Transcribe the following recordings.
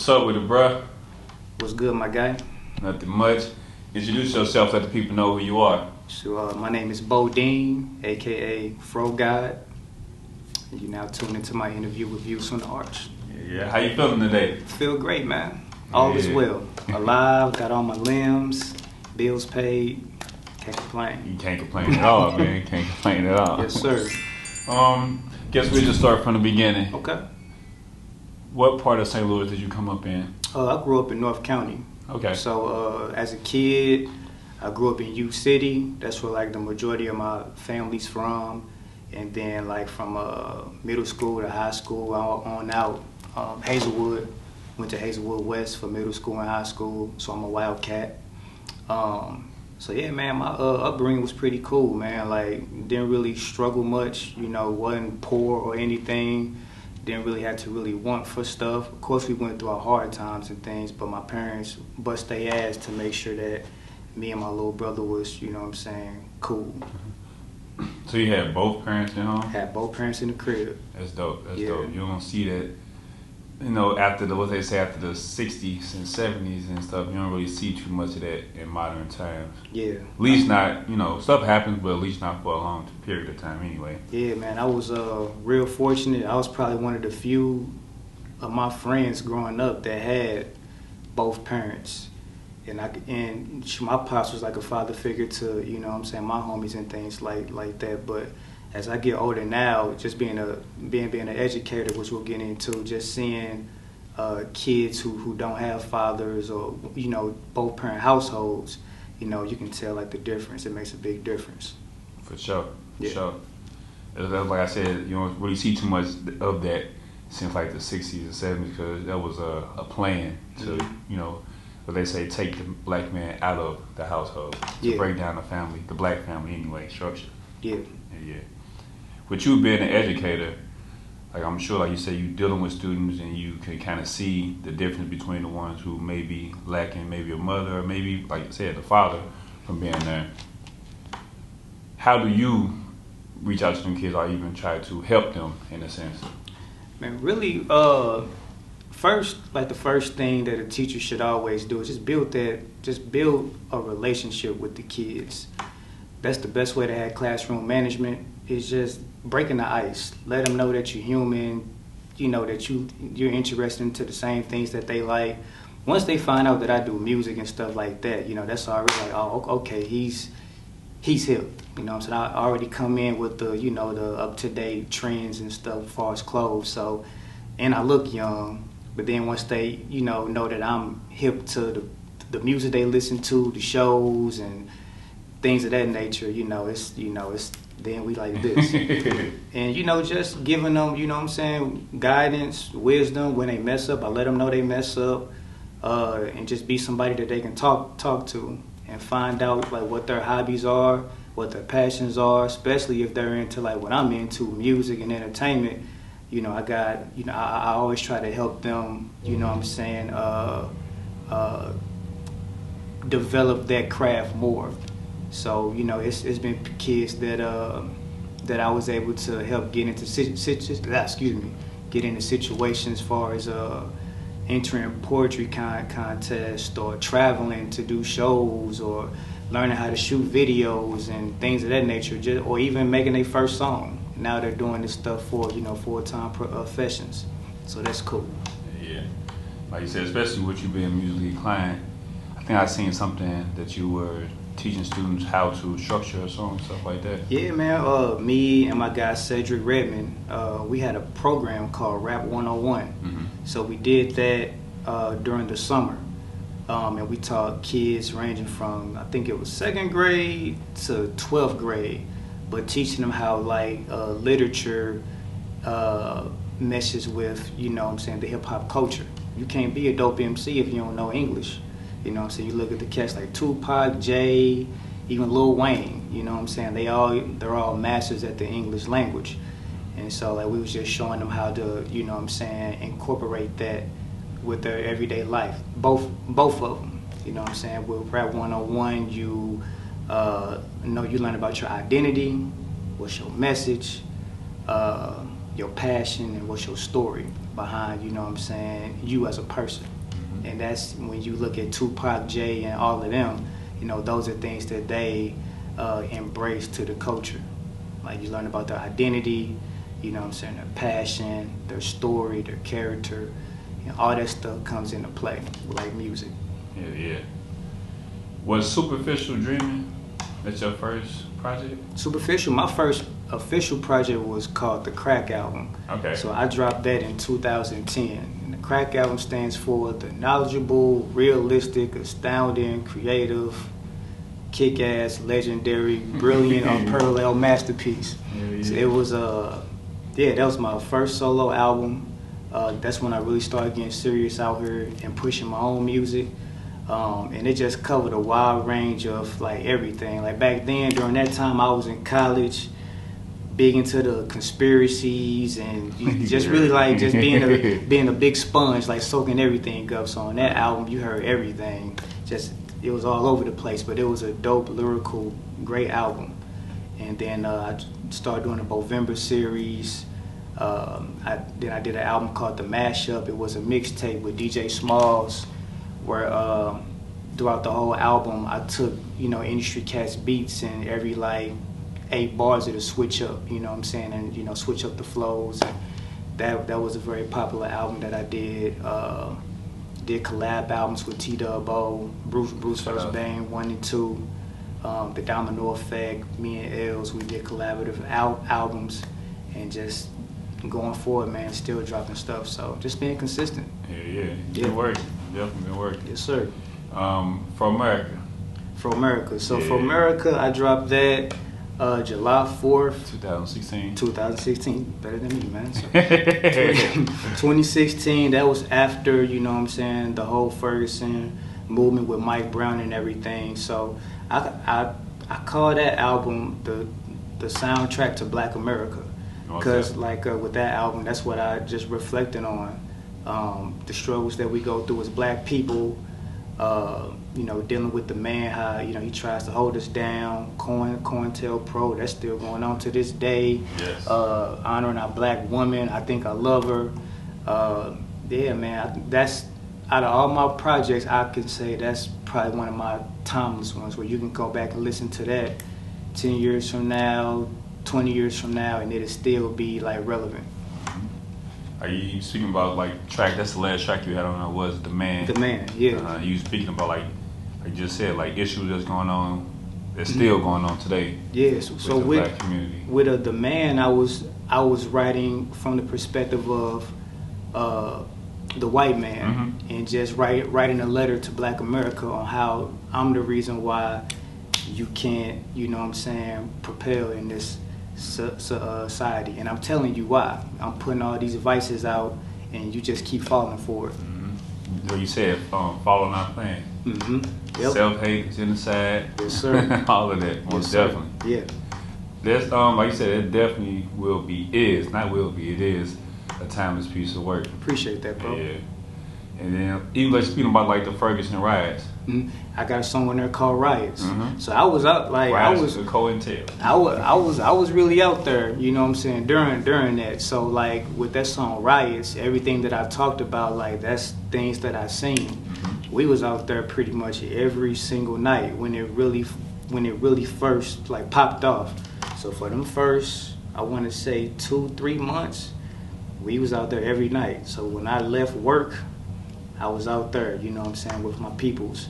What's up with it, bruh? What's good, my guy? Nothing much. Introduce yourself, let the people know who you are. So, my name is Bodine, aka Fro God. And you now tuned into my interview with Views from the Arch. Yeah, how you feeling today? Feel great, man. All is well. Alive, got all my limbs, bills paid. Can't complain. You can't complain at all, man. Can't complain at all. Yes, sir. Guess we'll just start from the beginning. Okay. What part of St. Louis did you come up in? I grew up in North County. Okay. So, as a kid, I grew up in U City. That's where like the majority of my family's from. And then like from middle school to high school on out, Hazelwood. Went to Hazelwood West for middle school and high school. So I'm a Wildcat. So yeah, man, my upbringing was pretty cool, man. Like, didn't really struggle much, you know, wasn't poor or anything. Didn't really have to really want for stuff. Of course, we went through our hard times and things, but my parents bust their ass to make sure that me and my little brother was, you know what I'm saying, cool. So you had both parents in home? Had both parents in the crib. That's dope. That's dope. You don't see that, you know, after the, what they say, after the 60s and 70s and stuff, you don't really see too much of that in modern times. Yeah. At least not, you know, stuff happens, but at least not for a long period of time anyway. Yeah, man, I was real fortunate. I was probably one of the few of my friends growing up that had both parents. And my pops was like a father figure to, you know what I'm saying, my homies and things like that. But as I get older now, just being an educator, which we'll get into, just seeing kids who don't have fathers or, you know, both parent households, you know, you can tell like the difference. It makes a big difference. For sure. For yeah. sure. Like I said, you don't really see too much of that since like the 60s and 70s because that was a plan to, you know, what they say, take the black man out of the household to break down the family, the black family anyway, structure. Yeah. Yeah. With you being an educator, like I'm sure, like you said, you dealing with students and you can kind of see the difference between the ones who may be lacking maybe a mother or maybe, like you said, the father from being there. How do you reach out to them kids or even try to help them in a sense? Man, really, the first thing that a teacher should always do is just build a relationship with the kids. That's the best way to have classroom management, is just breaking the ice. Let them know that you're human, you know, that you're interested into the same things that they like. Once they find out that I do music and stuff like that, you know, that's already like, oh, okay, he's hip. You know what I'm saying? I already come in with the, you know, the up-to-date trends and stuff as far as clothes. So, and I look young, but then once they, you know that I'm hip to the music they listen to, the shows and things of that nature, it's then we like this. And, just giving them, you know what I'm saying, guidance, wisdom. When they mess up, I let them know they mess up, and just be somebody that they can talk to and find out, like, what their hobbies are, what their passions are, especially if they're into, like, what I'm into, music and entertainment. I always try to help them, you know what I'm saying, develop that craft more. So, it's been kids that I was able to help get into situations as far as entering poetry contests or traveling to do shows or learning how to shoot videos and things of that nature, or even making their first song. Now they're doing this stuff for, full-time professions. So that's cool. Yeah. Like you said, especially with you being musically inclined, I think I seen something that you were teaching students how to structure a song, stuff like that. Yeah, man. Me and my guy Cedric Redmond, we had a program called Rap 101. Mm-hmm. So we did that during the summer. And we taught kids ranging from, I think it was 2nd grade to 12th grade, but teaching them how, like, literature meshes with, the hip-hop culture. You can't be a dope MC if you don't know English. You know what I'm saying? You look at the cats like Tupac, Jay, even Lil Wayne, you know what I'm saying? They're all masters at the English language. And so, like, we was just showing them how to, you know what I'm saying, incorporate that with their everyday life. Both of them. You know what I'm saying? With Rap 101, you learn about your identity, what's your message, your passion, and what's your story behind, you know what I'm saying, you as a person. And that's when you look at Tupac, Jay, and all of them, you know, those are things that they embrace to the culture. Like you learn about their identity, you know what I'm saying, their passion, their story, their character, you know, all that stuff comes into play, like music. Yeah. Was Superficial Dreaming, that's your first project? Superficial, my first official project was called the Krack album. Okay. So I dropped that in 2010. And the Krack album stands for the knowledgeable, realistic, astounding, creative, kick-ass, legendary, brilliant, unparalleled masterpiece. Yeah. So it was that was my first solo album. That's when I really started getting serious out here and pushing my own music. And it just covered a wide range of like everything. Like back then, during that time, I was in college, big into the conspiracies and just really like just being a big sponge, like soaking everything up. So on that album, you heard everything. Just it was all over the place, but it was a dope, lyrical, great album. And then I started doing the Movember series. I did an album called The Mashup. It was a mixtape with DJ Smalls, where throughout the whole album I took, you know, industry cats beats and every like 8 bars of the switch up, you know what I'm saying, and you know, switch up the flows. And that was a very popular album that I did. Did collab albums with T-Dub-O, Bruce First Bang 1 and 2, The Domino Effect, me and Els, we did collaborative albums, and just going forward, man, still dropping stuff. So just being consistent. Yeah. Been working. Definitely been working. Yes, sir. Fromerica. Fromerica. So Fromerica, I dropped that July 4th. 2016. 2016. Better than me, man. So, 2016, that was after, you know what I'm saying, the whole Ferguson movement with Mike Brown and everything. So I call that album the soundtrack to Black America. Because like with that album, that's what I just reflected on. The struggles that we go through as black people, you know, dealing with the man, how, you know, he tries to hold us down, COINTELPRO, that's still going on to this day. Yes. Honoring our black woman, I think I love her. Yeah, man, that's, out of all my projects, I can say that's probably one of my timeless ones, where you can go back and listen to that 10 years from now, 20 years from now, and it'll still be like relevant. Are you speaking about like track? That's the last track you had on there, was The Man. The Man, yeah. You speaking about like you just said, like issues that's going on, that's still going on today. Yes. With so the black community. With The Man, I was writing from the perspective of the white man, and just writing a letter to Black America on how I'm the reason why you can't, you know what I'm saying, propel in this society. And I'm telling you why. I'm putting all these vices out, and you just keep falling for it. So you said following our plan. Yep. Self-hate, genocide. Yes, sir. All of that, most definitely. Yeah. That's like you said, it definitely it is a timeless piece of work. Appreciate that, bro. Yeah. And then even like speaking about like the Ferguson riots. I got a song in there called Riots. So I was out like Riots I was COINTEL. I was really out there, you know what I'm saying, during that. So like with that song Riots, everything that I talked about, like that's things that I seen. We was out there pretty much every single night when it really first like popped off. So for them first, I want to say 2-3 months, we was out there every night. So when I left work, I was out there, you know what I'm saying, with my peoples.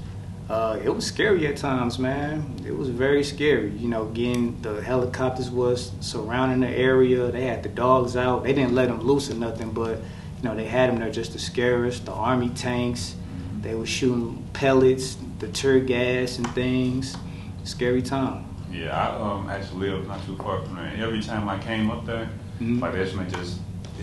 It was scary at times, man. It was very scary. You know, the helicopters was surrounding the area. They had the dogs out. They didn't let them loose or nothing, but, you know, they had them there just to scare us. The army tanks, they were shooting pellets, the tear gas and things. Scary time. Yeah, I actually live not too far from there. Every time I came up there, like that's when it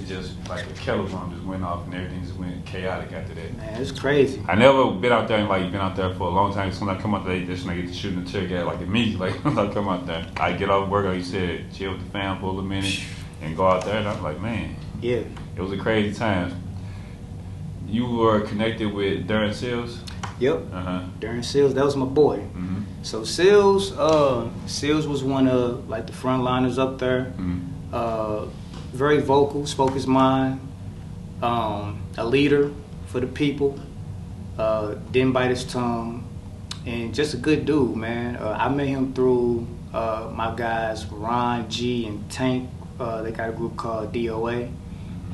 just like a kettle drum just went off and everything just went chaotic after that. Man, it's crazy. I never been out there and like been out there for a long time. When I come out there, they just get to shooting the tear gas like immediately. Like when I come out there, I get off work, like you said, chill with the fam for a minute and go out there, and I'm like, man, yeah, it was a crazy time. You were connected with Darren Seals. Yep. Darren Seals, that was my boy. So Seals was one of like the frontliners up there. Very vocal, spoke his mind, a leader for the people. Didn't bite his tongue, and just a good dude, man. I met him through my guys Ron, G, and Tank. They got a group called DOA.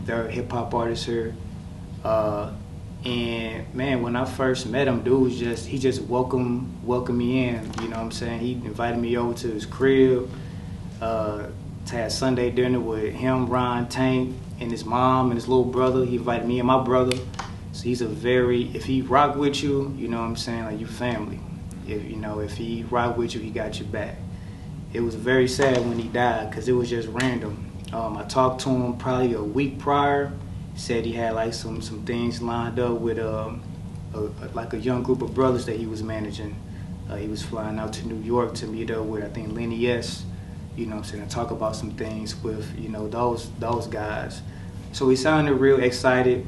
They're hip hop artists here. And man, when I first met him, dude was he just welcomed me in. You know what I'm saying? He invited me over to his crib. To have Sunday dinner with him, Ron, Tank, and his mom and his little brother. He invited me and my brother. So he's if he rock with you, you know what I'm saying, like you family. If he rock with you, he got your back. It was very sad when he died because it was just random. I talked to him probably a week prior. Said he had like some things lined up with like a young group of brothers that he was managing. He was flying out to New York to meet up with, I think, Lenny S. You know what I'm saying, to talk about some things with, those guys. So he sounded real excited,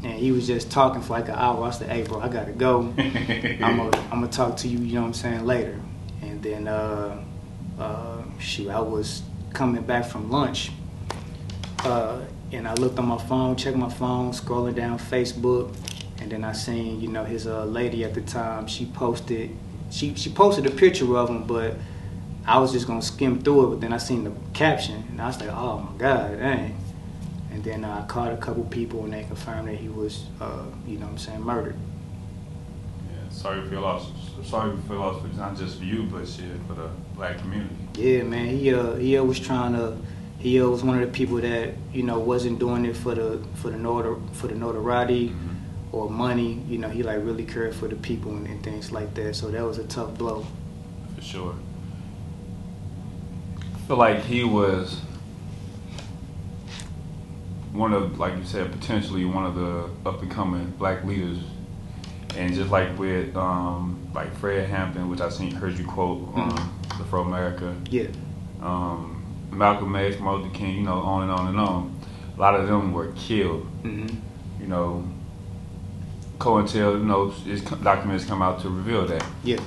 and he was just talking for like an hour. I said, hey, bro, I got to go. I'm gonna talk to you, you know what I'm saying, later. And then, I was coming back from lunch, and I looked on my phone, checked my phone, scrolling down Facebook, and then I seen, his lady at the time, she posted a picture of him, but I was just gonna skim through it, but then I seen the caption, and I was like, oh my God, dang. And then I called a couple people, and they confirmed that he was, murdered. Yeah, sorry for your loss. Sorry for your loss, but not just for you, but shit, for the Black community. Yeah, man, he was one of the people that, wasn't doing it for the notoriety mm-hmm. or money. He like really cared for the people and things like that. So that was a tough blow. For sure. I feel like he was one of, like you said, potentially one of the up-and-coming Black leaders. And just like with like Fred Hampton, which I heard you quote on the Fromerica. Yeah. Malcolm X, Martin Luther King, on and on and on. A lot of them were killed. Mm-hmm. COINTEL, his documents come out to reveal that. Yeah.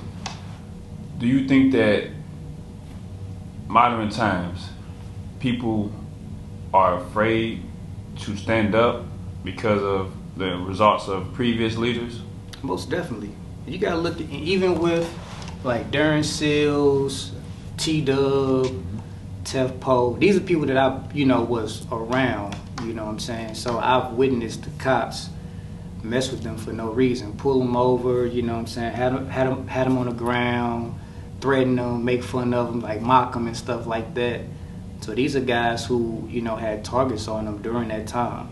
Do you think that modern times people are afraid to stand up because of the results of previous leaders? Most definitely. You gotta look at, even with like Darren Seals, T-Dub, Tef Poe, these are people that I, was around, you know what I'm saying? So I've witnessed the cops mess with them for no reason, pull them over, you know what I'm saying, had them on the ground, threaten them, make fun of them, like mock them and stuff like that. So these are guys who, had targets on them during that time.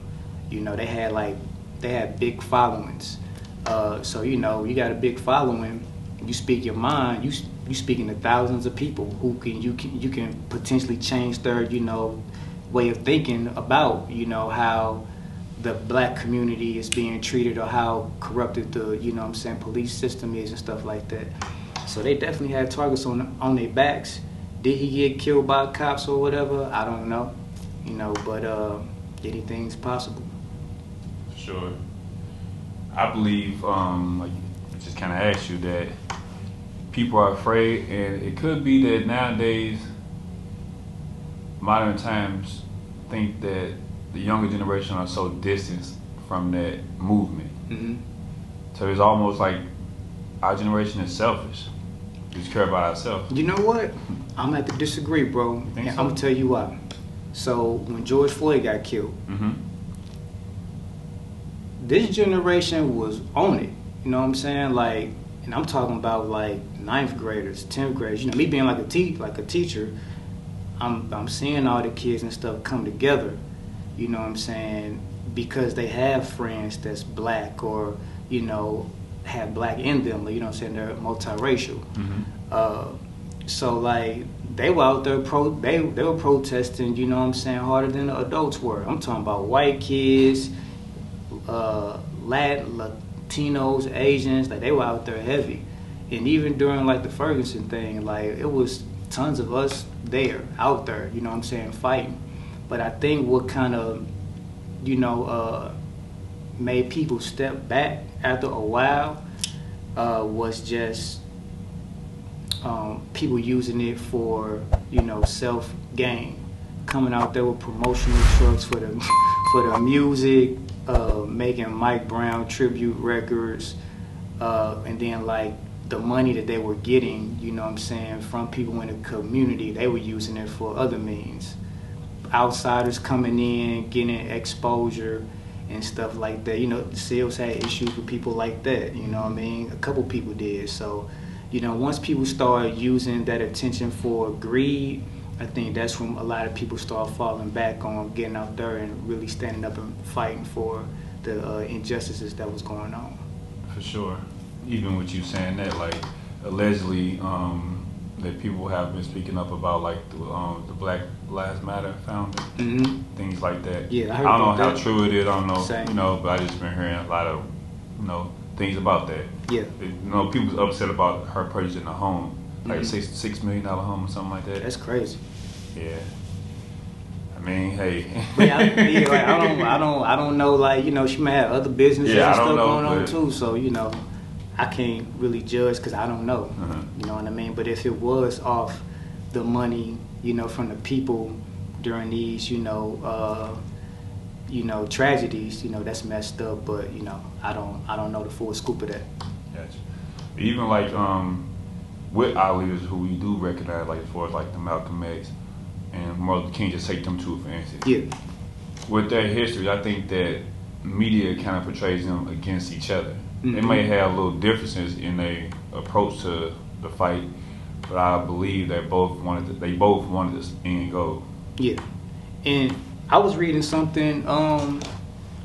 They had big followings. So, you got a big following, you speak your mind, you speaking to thousands of people who you can potentially change their, way of thinking about, how the Black community is being treated or how corrupted the, police system is and stuff like that. So they definitely had targets on their backs. Did he get killed by cops or whatever? I don't know, but anything's possible. Sure. I believe, like I just kind of asked you, that people are afraid, and it could be that nowadays, modern times, think that the younger generation are so distant from that movement. Mm-hmm. So it's almost like our generation is selfish. We just care about ourselves. You know what? I'm gonna have to disagree, bro. And so? I'm gonna tell you why. So when George Floyd got killed, mm-hmm. this generation was on it. You know what I'm saying? Like, and I'm talking about like 9th graders, 10th graders. Me being like a teacher, I'm seeing all the kids and stuff come together. You know what I'm saying? Because they have friends that's Black or have Black in them. You know what I'm saying? They're multiracial. Mm-hmm. So like they were out there they were protesting. You know what I'm saying? Harder than the adults were. I'm talking about white kids, Latinos, Asians. Like they were out there heavy. And even during like the Ferguson thing, like it was tons of us out there. You know what I'm saying? Fighting. But I think what kind of made people step back after a while was just people using it for self gain, coming out there with promotional trucks for the music, making Mike Brown tribute records, and then like the money that they were getting, you know what I'm saying, from people in the community, they were using it for other means. Outsiders coming in, getting exposure and stuff like that. You know, Seals had issues with people like that, you know what I mean? A couple people did. So, you know, once people start using that attention for greed, I think that's when a lot of people start falling back on getting out there and really standing up and fighting for the injustices that was going on. For sure. Even with you saying that, like, allegedly, that people have been speaking up about, like, the Black Lives Matter founder, things like that. Yeah, I don't know how true it is, I don't know, Same. you know, but I just been hearing a lot of, you know, things about that. Yeah. You know, people's upset about her purchasing a home, like a $6 million home or something like that. That's crazy. Yeah. I mean, hey. But I don't know, like, you know, she may have other businesses and stuff going on too, so, you know, I can't really judge because I don't know, you know what I mean? But if it was off the money, you know, from the people during these, you know, tragedies, you know, that's messed up, but, you know, I don't know the full scoop of that. Gotcha. Even like with our leaders who we do recognize, like as far as like the Malcolm X and Martin Luther King, just take them two for instance. Yeah. With their history, I think that media kind of portrays them against each other. They may have little differences in their approach to the fight, but I believe they both wanted this end goal. Yeah, and I was reading something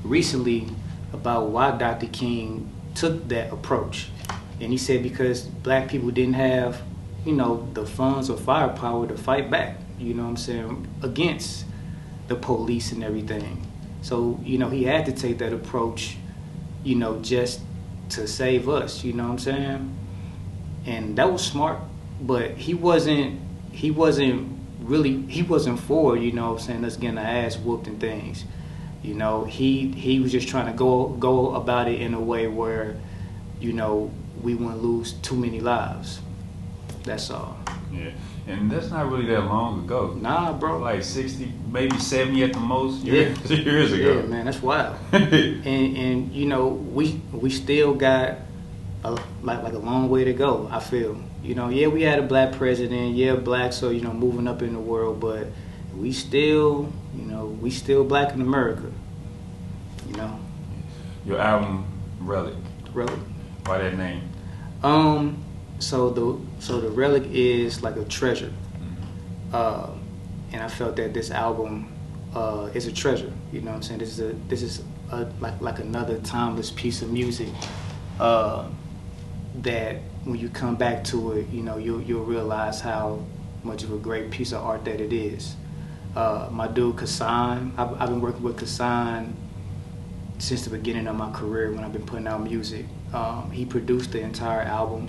recently about why Dr. King took that approach, and he said because black people didn't have, you know, the funds or firepower to fight back, you know what I'm saying, against the police and everything. So, you know, he had to take that approach, you know, just to save us, you know what I'm saying? And that was smart, but he wasn't for, you know what I'm saying, us getting our ass whooped and things. You know, he was just trying to go about it in a way where, you know, we wouldn't lose too many lives. That's all. Yeah. And that's not really that long ago. Nah, bro. Like 60, maybe 70 at the most years ago. Yeah, man, that's wild. and you know, we still got a long way to go, I feel. You know, yeah, we had a black president, yeah, blacks are, you know, moving up in the world, but we still black in America. You know. Your album Relic. Relic. Why that name? So the Relic is like a treasure, and I felt that this album is a treasure. You know what I'm saying? This is like another timeless piece of music that when you come back to it, you know, you'll realize how much of a great piece of art that it is. My dude Kassan, I've been working with Kassan since the beginning of my career when I've been putting out music. He produced the entire album.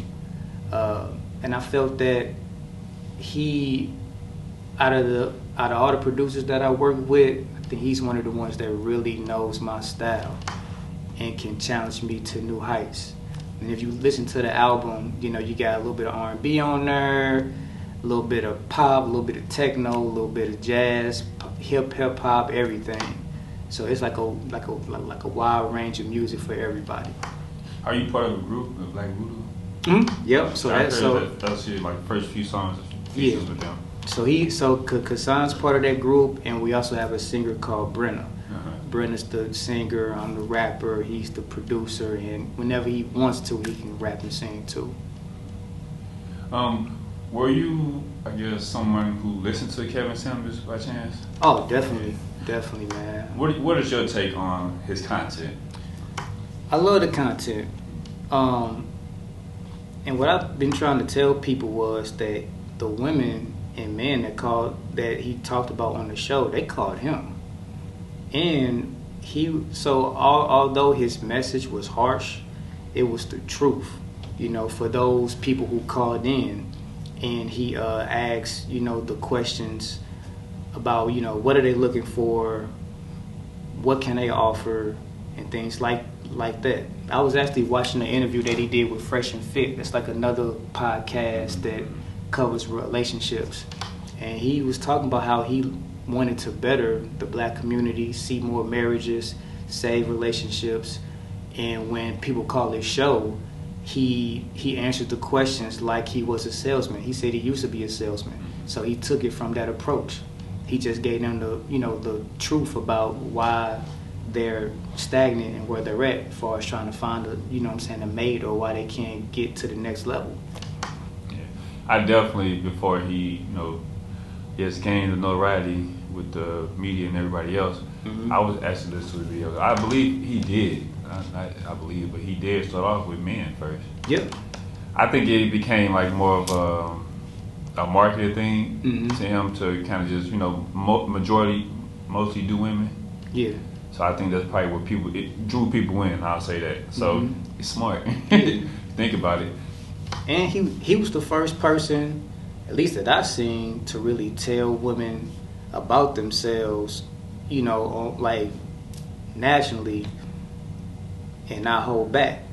And I felt that he, out of all the producers that I work with, I think he's one of the ones that really knows my style and can challenge me to new heights. And if you listen to the album, you know, you got a little bit of R&B on there, a little bit of pop, a little bit of techno, a little bit of jazz, hip hop, everything. So it's like a wide range of music for everybody. Are you part of a group, the Blaq Vudu? Yep. So that's like first few songs with them. So Kassan's part of that group, and we also have a singer called Brenna. Brenna's the singer, I'm the rapper, he's the producer, and whenever he wants to, he can rap and sing too. Were you, I guess, someone who listened to Kevin Samuels by chance? Oh, definitely, man. What is your take on his content? I love the content. And what I've been trying to tell people was that the women and men that he talked about on the show, they called him. And although his message was harsh, it was the truth, you know, for those people who called in. And he asked, you know, the questions about, you know, what are they looking for, what can they offer, and things like that. I was actually watching the interview that he did with Fresh and Fit. It's like another podcast that covers relationships. And he was talking about how he wanted to better the black community, see more marriages, save relationships. And when people call his show, he answered the questions like he was a salesman. He said he used to be a salesman, so he took it from that approach. He just gave them the truth about why they're stagnant and where they're at, as far as trying to find a mate, or why they can't get to the next level. Yeah, I definitely, before he just gained the notoriety with the media and everybody else, I was actually listening to the videos. I believe he did. I believe, but he did start off with men first. Yep. I think it became like more of a marketing thing to him to kind of just mostly do women. Yeah. So I think that's probably what it drew people in. I'll say that. So it's smart. Think about it. And he was the first person, at least that I've seen, to really tell women about themselves, like nationally, and not hold back.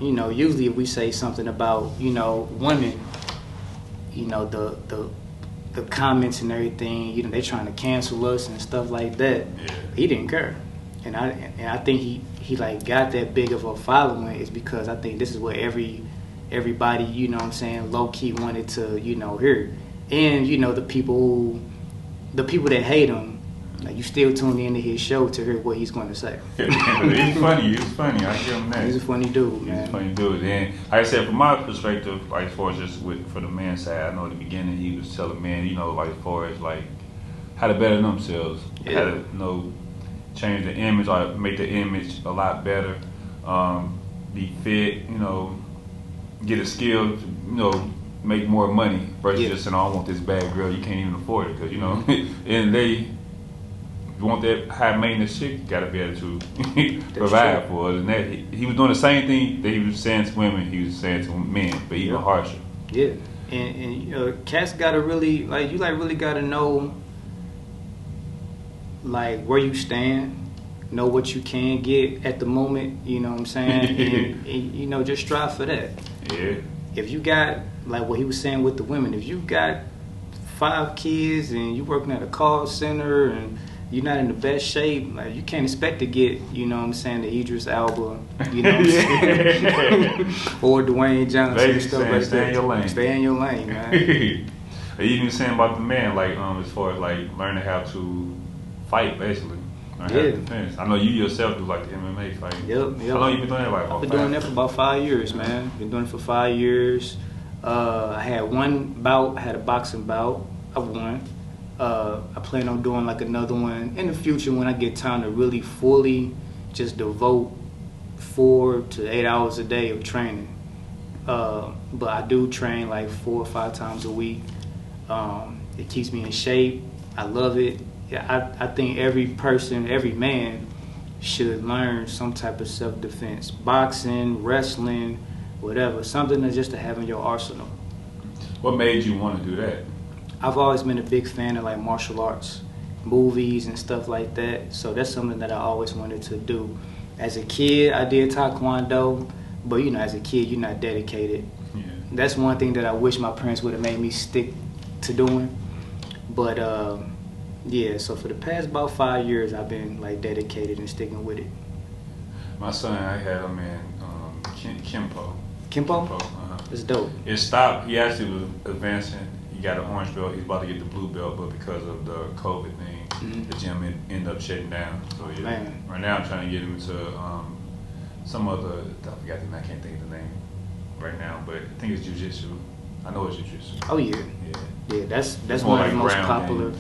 Yeah. Usually if we say something about, women, the comments and everything, they're trying to cancel us and stuff like that. Yeah. He didn't care. And I think he like got that big of a following is because I think this is what everybody, low key wanted to, hear. And, the people that hate him, like, you still tune into his show to hear what he's going to say. He's funny. I give him that. He's a funny dude, man. He's a funny dude. And like I said, from my perspective, like as far as just for the men's side, I know at the beginning he was telling men, like as far as like how to better themselves, how to change the image or make the image a lot better, be fit, get a skill, make more money versus just saying, I want this bad girl, you can't even afford it, because and if you want that high maintenance chick, you gotta be able to provide for it. And that he was doing the same thing that he was saying to women, he was saying to men, but even harsher. Yeah, and cats gotta really really gotta know like where you stand, know what you can get at the moment. You know what I'm saying, and just strive for that. Yeah. If you got like what he was saying with the women, if you got 5 kids and you working at a call center and you're not in the best shape, like you can't expect to get, the Idris Elba, or Dwayne Johnson, stuff like that. Stay in your lane. Stay in your lane, man. Even saying about the man, like as far as like learning how to fight, basically. Learn how to defend. I know you yourself do like the MMA fighting. Yep. How long you been doing that? Like, I've been doing that for about 5 years, man. Been doing it for 5 years. I had one bout, I had a boxing bout. I won. I plan on doing like another one in the future when I get time to really fully just devote 4 to 8 hours a day of training. But I do train like 4 or 5 times a week. It keeps me in shape. I love it. Yeah, I think every person, every man should learn some type of self-defense. Boxing, wrestling, whatever. Something that's just to have in your arsenal. What made you want to do that? I've always been a big fan of like martial arts, movies and stuff like that. So that's something that I always wanted to do. As a kid, I did Taekwondo, but as a kid, you're not dedicated. Yeah. That's one thing that I wish my parents would have made me stick to doing. But so for the past about 5 years, I've been like dedicated and sticking with it. My son, I had him in Kempo. Kempo? That's dope. It stopped. He actually was advancing. He got an orange belt. He's about to get the blue belt, but because of the COVID thing, the gym ended up shutting down. So right now I'm trying to get him to some other. I forgot the name. I can't think of the name right now, but I think it's jiu-jitsu. I know it's jiu-jitsu. Oh yeah. That's one of the most popular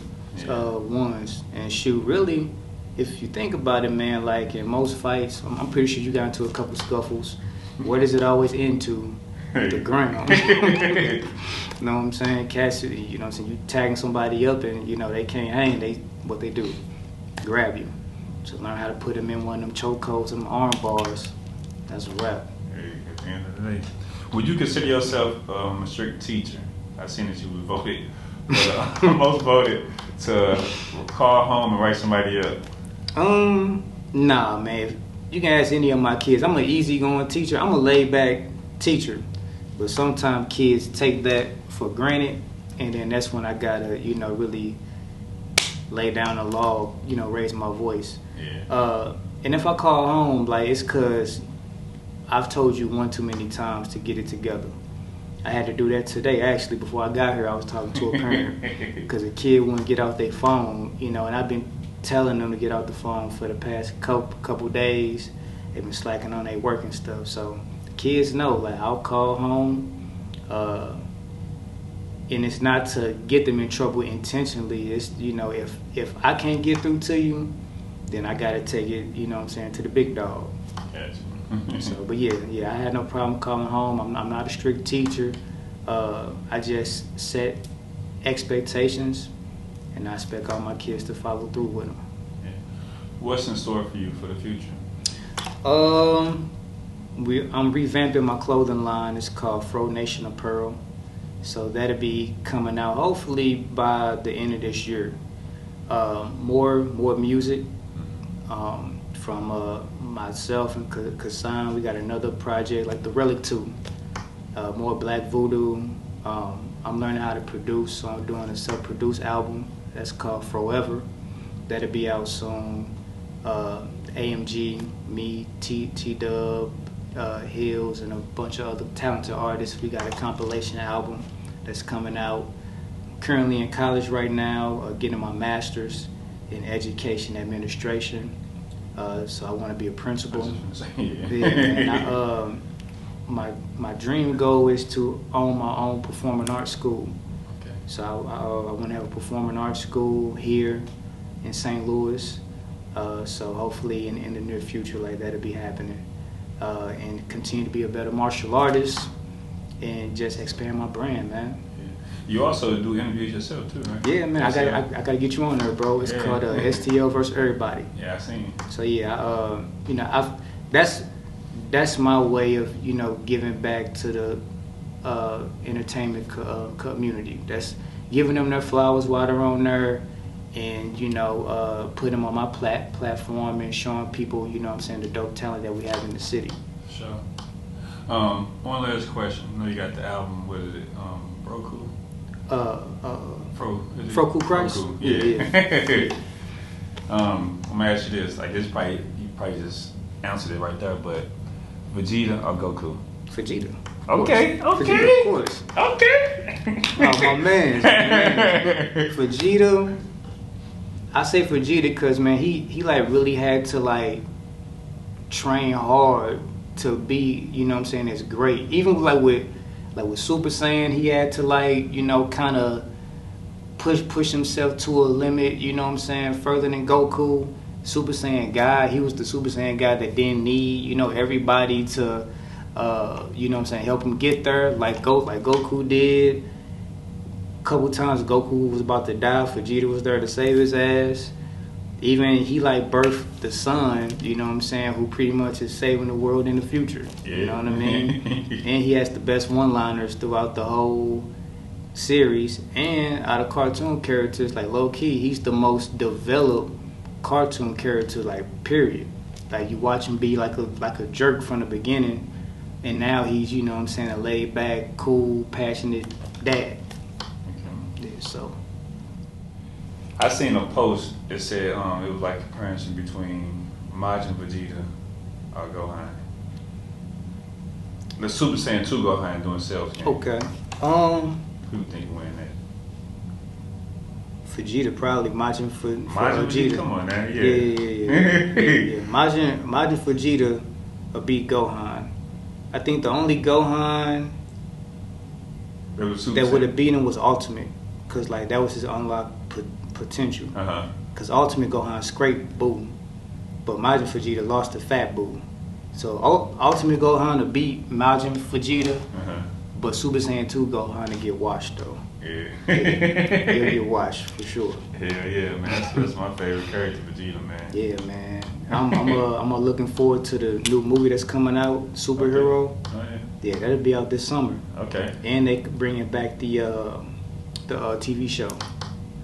ones. And shoot, really, if you think about it, man, like in most fights, I'm pretty sure you got into a couple scuffles. Where does it always end to? The ground. You know what I'm saying? Cats, you tagging somebody up and they can't hang. What they do? Grab you. So learn how to put them in one of them chokeholds and them arm bars. That's a wrap. Hey, at the end of the day, would you consider yourself a strict teacher? I've seen that you was voted, most voted to call home and write somebody up. Nah, man. You can ask any of my kids. I'm an easygoing teacher. I'm a laid back teacher. But sometimes kids take that for granted, and then that's when I gotta, really lay down the law, raise my voice. Yeah. And if I call home, like, it's because I've told you one too many times to get it together. I had to do that today. Actually, before I got here, I was talking to a parent because a kid wouldn't get off their phone, and I've been telling them to get off the phone for the past couple days. They've been slacking on their work and stuff. So the kids know, like, I'll call home, and it's not to get them in trouble intentionally. It's, if I can't get through to you, then I gotta take it, to the big dog. Gotcha. So, but yeah, I had no problem calling home. I'm not a strict teacher. I just set expectations, and I expect all my kids to follow through with them. Yeah. What's in store for you for the future? I'm revamping my clothing line. It's called Fro Nation apparel. So that'll be coming out hopefully by the end of this year. More music. From myself and Kassan. We got another project like the Relic 2, more Blaq Vudu. I'm learning how to produce, so I'm doing a self-produced album that's called Forever. That'll be out soon. AMG, me, T-Dub, Hills, and a bunch of other talented artists. We got a compilation album that's coming out. Currently in college right now, getting my master's in education administration. So I want to be a principal. And my dream goal is to own my own performing arts school. Okay. So I want to have a performing arts school here in St. Louis. So hopefully in the near future, like, that'll be happening. And continue to be a better martial artist and just expand my brand, man. You also do interviews yourself too, right? Yeah, man. I gotta get you on there, bro. It's called STL versus Everybody. Yeah, I seen. So yeah, that's my way of giving back to the entertainment community. That's giving them their flowers while they're on there, and putting them on my platform and showing people the dope talent that we have in the city. Sure. One last question. I know you got the album. What is it? Goku. Fro Christ? Yeah. I'm gonna ask you this. Like, you probably just answered it right there, but Vegeta or Goku? Vegeta. Okay. Vegeta, of course. Okay. Oh, my man. Vegeta. I say Vegeta because, man, he like really had to like train hard to be, as great. Even like with Super Saiyan, he had to kind of push himself to a limit, further than Goku. Super Saiyan guy, he was the Super Saiyan guy that didn't need, everybody to, help him get there, like Goku did. A couple times Goku was about to die, Vegeta was there to save his ass. Even he birthed the son, who pretty much is saving the world in the future. Yeah. You know what I mean? And he has the best one-liners throughout the whole series. And out of cartoon characters, low key, he's the most developed cartoon character, period. You watch him be like a jerk from the beginning, and now he's, a laid back, cool, passionate dad. Okay. Yeah, so I seen a post that said it was like a comparison between Majin Vegeta or Gohan. The Super Saiyan 2 Gohan doing sales game. Okay. Who you think winning that? Vegeta probably. Majin Vegeta. Come on now, yeah. Yeah. Majin Vegeta will beat Gohan. I think the only Gohan that would have beat him was Ultimate, because that was his unlocked potential. Because Ultimate Gohan scraped Boo, but Majin Vegeta lost to Fat Boo. So Ultimate Gohan to beat Majin Vegeta, but Super Saiyan 2 Gohan to get washed though. Yeah. He'll get washed for sure. Hell yeah, man. That's my favorite character, Vegeta, man. Yeah, man. I'm looking forward to the new movie that's coming out, Superhero. Okay. Oh, yeah. Yeah, that'll be out this summer. Okay. And they bringing back the TV show.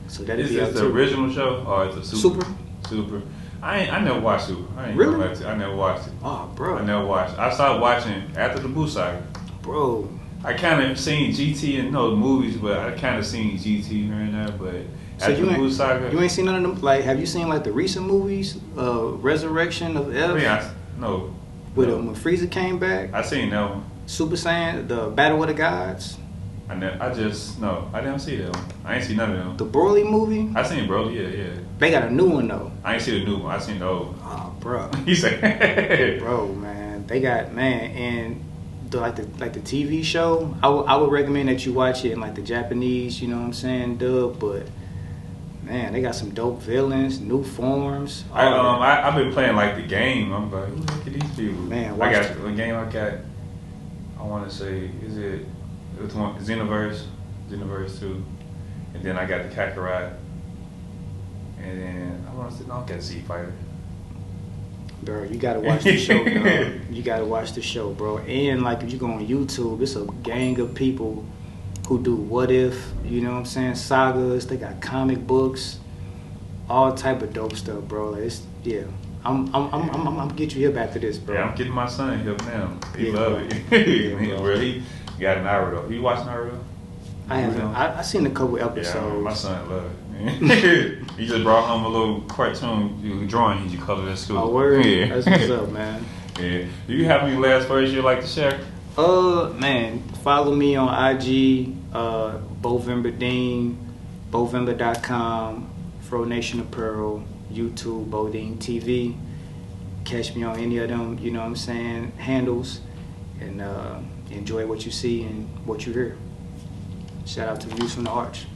So that'll be out too. Is this the original show or is it Super? Super. I never watched Super. I ain't really? Gonna lie to you. I never watched it. Oh, bro. I never watched. I started watching after the Boo saga. Bro. I kind of seen GT in the movies, but I kind of seen GT here and there. But So After the Buu saga, you ain't seen none of them. Like, have you seen like the recent movies, Resurrection of F? Yeah, no. When Frieza came back. I seen that one. Super Saiyan, the Battle of the Gods. I didn't see that one. I ain't seen none of them. The Broly movie. I seen Broly, yeah. They got a new one though. I ain't see the new one. I seen the old. Oh, bro. He said, bro, man, they got and the TV show. I would recommend that you watch it in like the Japanese, you know what I'm saying, dub. But man, they got some dope villains, new forms. I've been playing like the game. I'm like, look at these people. Man, I got the game. I want to say, it's one Xenoverse 2, and then I got the Kakarot, and then I want to say, no, I got Z Fighter. Bro, you gotta watch the show, dog. You gotta watch the show, bro. And like, if you go on YouTube, it's a gang of people who do what if, you know what I'm saying, sagas. They got comic books, all type of dope stuff, bro. Like, I'm get you hip after this, bro. Yeah, I'm getting my son hip now. He Yeah, love bro. it. bro. He got Naruto. You watch Naruto? I haven't. I seen a couple episodes. Yeah, my son love it. He just brought home a little cartoon drawing you color at school. Oh, word? Yeah. That's what's up, man. Yeah. Do you have any last words you'd like to share? Man, follow me on IG, Bovember Dean, Bovember.com, Fro Nation Apparel, YouTube, Bodine TV. Catch me on any of them, you know what I'm saying, handles, and enjoy what you see and what you hear. Shout out to Views from the Arch.